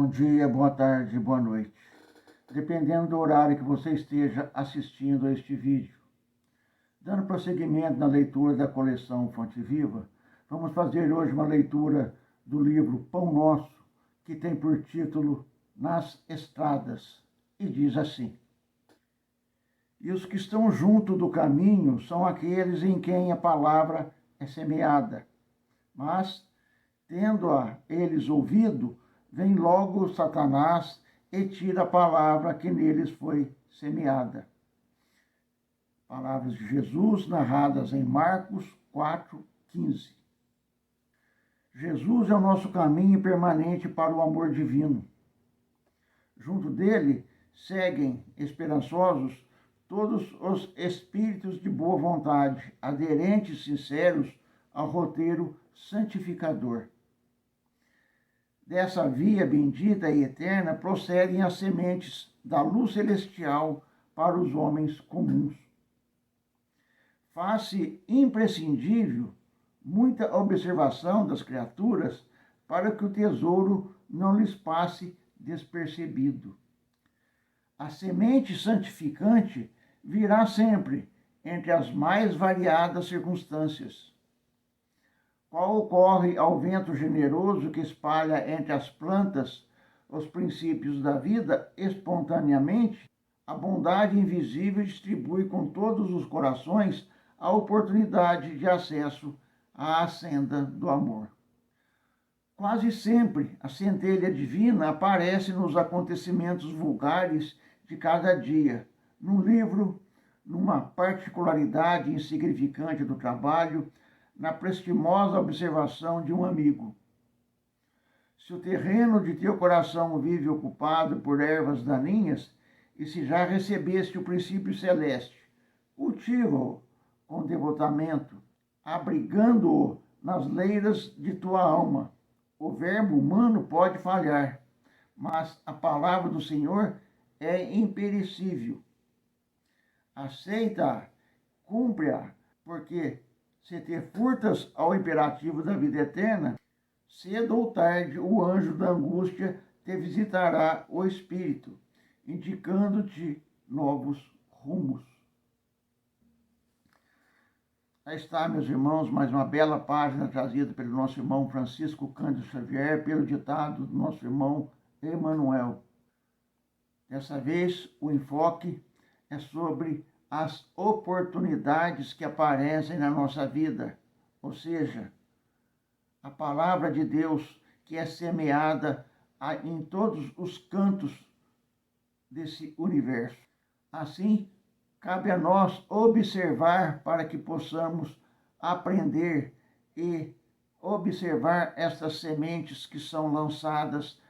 Bom dia, boa tarde, boa noite. Dependendo do horário que você esteja assistindo a este vídeo. Dando prosseguimento na leitura da coleção Fonte Viva, vamos fazer hoje uma leitura do livro Pão Nosso, que tem por título Nas Estradas, e diz assim: E os que estão junto do caminho são aqueles em quem a palavra é semeada, mas, tendo-a eles ouvido, vem logo Satanás e tira a palavra que neles foi semeada. Palavras de Jesus narradas em Marcos 4:15. Jesus é o nosso caminho permanente para o amor divino. Junto dele seguem esperançosos todos os espíritos de boa vontade, aderentes sinceros ao roteiro santificador. Dessa via bendita e eterna procedem as sementes da luz celestial para os homens comuns. Faz-se imprescindível muita observação das criaturas para que o tesouro não lhes passe despercebido. A semente santificante virá sempre entre as mais variadas circunstâncias. Qual ocorre ao vento generoso que espalha entre as plantas os princípios da vida espontaneamente, a bondade invisível distribui com todos os corações a oportunidade de acesso à senda do amor. Quase sempre a centelha divina aparece nos acontecimentos vulgares de cada dia, num livro, numa particularidade insignificante do trabalho, na prestimosa observação de um amigo. Se o terreno de teu coração vive ocupado por ervas daninhas, e se já recebeste o princípio celeste, cultiva-o com devotamento, abrigando-o nas leiras de tua alma. O verbo humano pode falhar, mas a palavra do Senhor é imperecível. Aceita-a, cumpre-a, porque se te furtas ao imperativo da vida eterna, cedo ou tarde o anjo da angústia te visitará o espírito, indicando-te novos rumos. Aí está, meus irmãos, mais uma bela página trazida pelo nosso irmão Francisco Cândido Xavier, pelo ditado do nosso irmão Emanuel. Dessa vez, o enfoque é sobre as oportunidades que aparecem na nossa vida, ou seja, a palavra de Deus que é semeada em todos os cantos desse universo. Assim, cabe a nós observar para que possamos aprender e observar estas sementes que são lançadas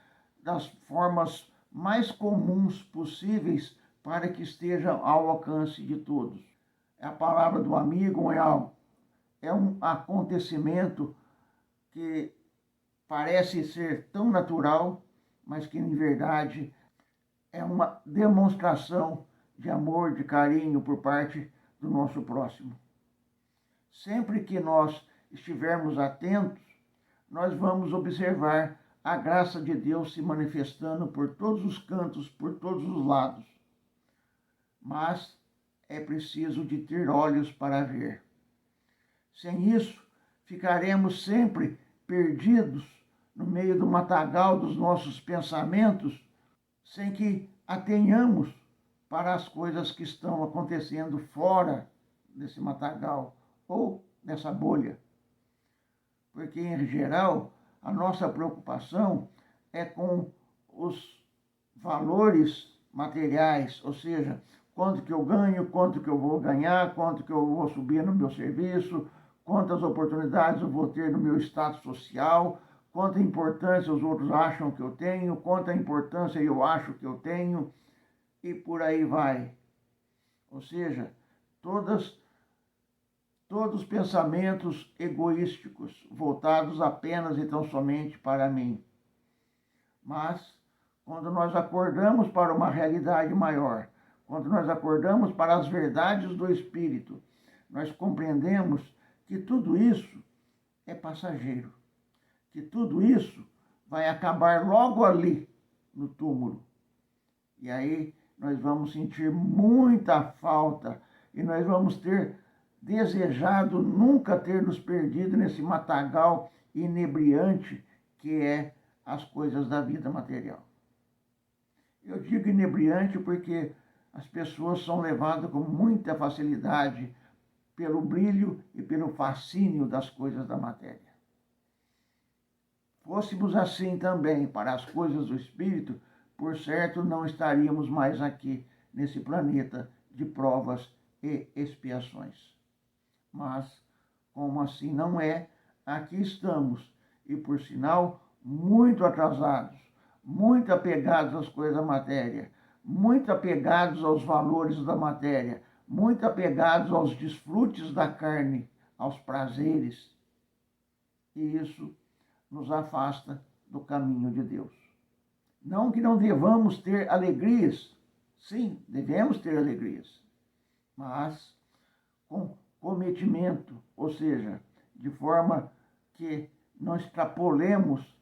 das formas mais comuns possíveis para que estejam ao alcance de todos. A palavra do amigo é um acontecimento que parece ser tão natural, mas que, em verdade, é uma demonstração de amor, de carinho por parte do nosso próximo. Sempre que nós estivermos atentos, nós vamos observar a graça de Deus se manifestando por todos os cantos, por todos os lados. Mas é preciso de ter olhos para ver. Sem isso, ficaremos sempre perdidos no meio do matagal dos nossos pensamentos, sem que atenhamos para as coisas que estão acontecendo fora desse matagal ou dessa bolha. Porque, em geral, a nossa preocupação é com os valores materiais, ou seja, quanto que eu ganho, quanto que eu vou ganhar, quanto que eu vou subir no meu serviço, quantas oportunidades eu vou ter no meu status social, quanta importância os outros acham que eu tenho, quanta importância eu acho que eu tenho, e por aí vai. Ou seja, todos os pensamentos egoísticos, voltados apenas e tão somente para mim. Mas, quando nós acordamos para uma realidade maior, quando nós acordamos para as verdades do Espírito, nós compreendemos que tudo isso é passageiro, que tudo isso vai acabar logo ali, no túmulo. E aí nós vamos sentir muita falta e nós vamos ter desejado nunca ter nos perdido nesse matagal inebriante que é as coisas da vida material. Eu digo inebriante porque as pessoas são levadas com muita facilidade pelo brilho e pelo fascínio das coisas da matéria. Fôssemos assim também para as coisas do Espírito, por certo não estaríamos mais aqui nesse planeta de provas e expiações. Mas, como assim não é, aqui estamos, e por sinal, muito atrasados, muito apegados às coisas da matéria, muito apegados aos valores da matéria, muito apegados aos desfrutes da carne, aos prazeres. E isso nos afasta do caminho de Deus. Não que não devamos ter alegrias, sim, devemos ter alegrias, mas com cometimento, ou seja, de forma que não extrapolemos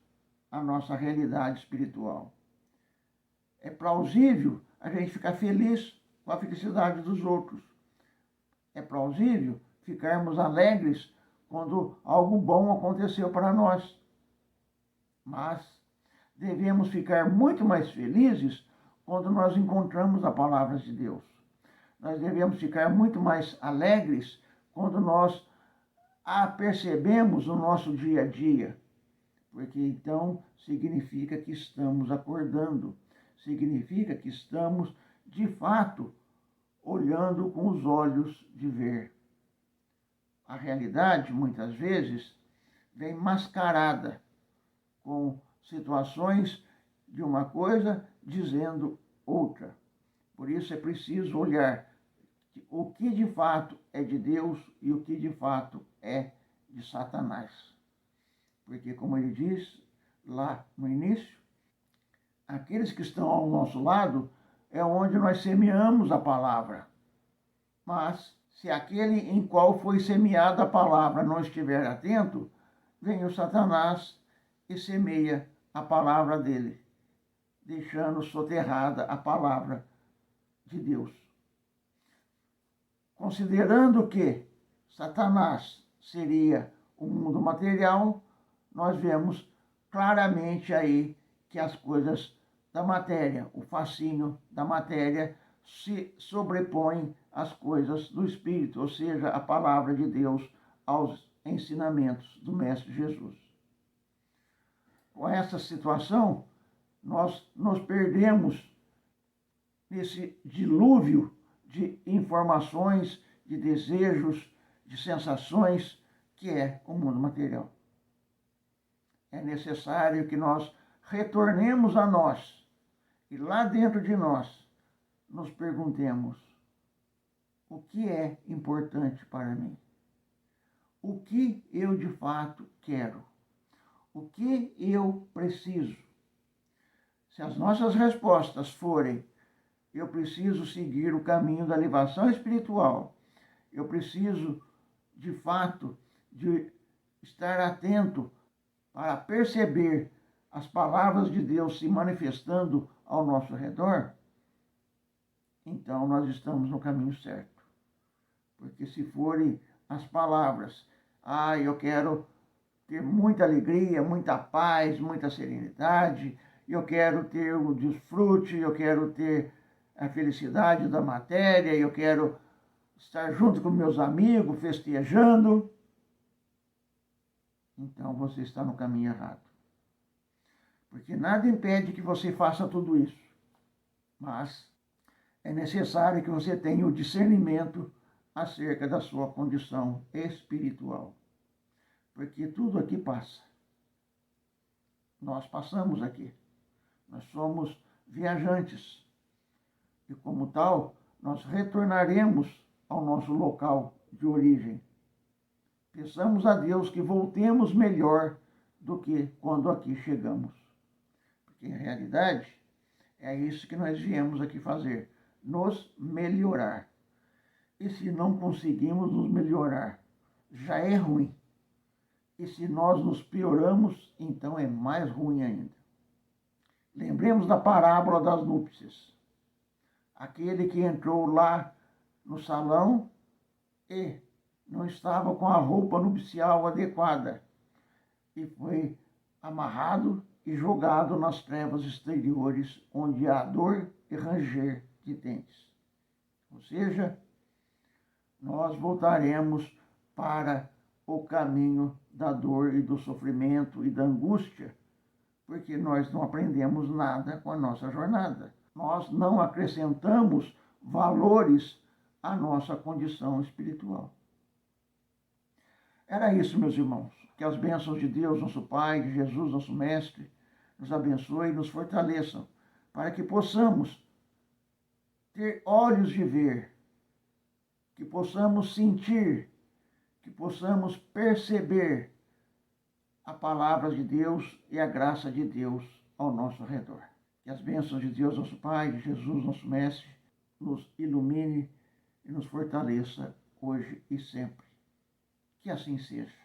a nossa realidade espiritual. É plausível a gente ficar feliz com a felicidade dos outros. É plausível ficarmos alegres quando algo bom aconteceu para nós. Mas devemos ficar muito mais felizes quando nós encontramos a palavra de Deus. Nós devemos ficar muito mais alegres quando nós a percebemos no nosso dia a dia, porque então significa que estamos acordando, significa que estamos, de fato, olhando com os olhos de ver. A realidade, muitas vezes, vem mascarada com situações de uma coisa dizendo outra. Por isso é preciso olhar o que de fato é de Deus e o que de fato é de Satanás. Porque, como ele diz lá no início, aqueles que estão ao nosso lado é onde nós semeamos a palavra. Mas, se aquele em qual foi semeada a palavra não estiver atento, vem o Satanás e semeia a palavra dele, deixando soterrada a palavra de Deus. Considerando que Satanás seria o mundo material, nós vemos claramente aí que as coisas da matéria, o fascínio da matéria, se sobrepõem às coisas do Espírito, ou seja, a palavra de Deus, aos ensinamentos do Mestre Jesus. Com essa situação, nós nos perdemos nesse dilúvio de informações, de desejos, de sensações que é o mundo material. É necessário que nós retornemos a nós e lá dentro de nós nos perguntemos: o que é importante para mim? O que eu de fato quero? O que eu preciso? Se as nossas respostas forem: eu preciso seguir o caminho da elevação espiritual, eu preciso, de fato, de estar atento para perceber as palavras de Deus se manifestando ao nosso redor, então nós estamos no caminho certo. Porque se forem as palavras: eu quero ter muita alegria, muita paz, muita serenidade, eu quero ter o desfrute, eu quero ter a felicidade da matéria, eu quero estar junto com meus amigos, festejando, então você está no caminho errado. Porque nada impede que você faça tudo isso. Mas é necessário que você tenha o discernimento acerca da sua condição espiritual. Porque tudo aqui passa. Nós passamos aqui. Nós somos viajantes. E como tal, nós retornaremos ao nosso local de origem. Peçamos a Deus que voltemos melhor do que quando aqui chegamos. Porque, em realidade, é isso que nós viemos aqui fazer, nos melhorar. E se não conseguimos nos melhorar, já é ruim. E se nós nos pioramos, então é mais ruim ainda. Lembremos da parábola das núpcias. Aquele que entrou lá no salão e não estava com a roupa nupcial adequada e foi amarrado e jogado nas trevas exteriores, onde há dor e ranger de dentes. Ou seja, nós voltaremos para o caminho da dor e do sofrimento e da angústia, porque nós não aprendemos nada com a nossa jornada. Nós não acrescentamos valores à nossa condição espiritual. Era isso, meus irmãos. Que as bênçãos de Deus, nosso Pai, de Jesus, nosso Mestre, nos abençoe e nos fortaleçam, para que possamos ter olhos de ver, que possamos sentir, que possamos perceber a palavra de Deus e a graça de Deus ao nosso redor. Que as bênçãos de Deus, nosso Pai, de Jesus, nosso Mestre, nos ilumine e nos fortaleça hoje e sempre. Que assim seja.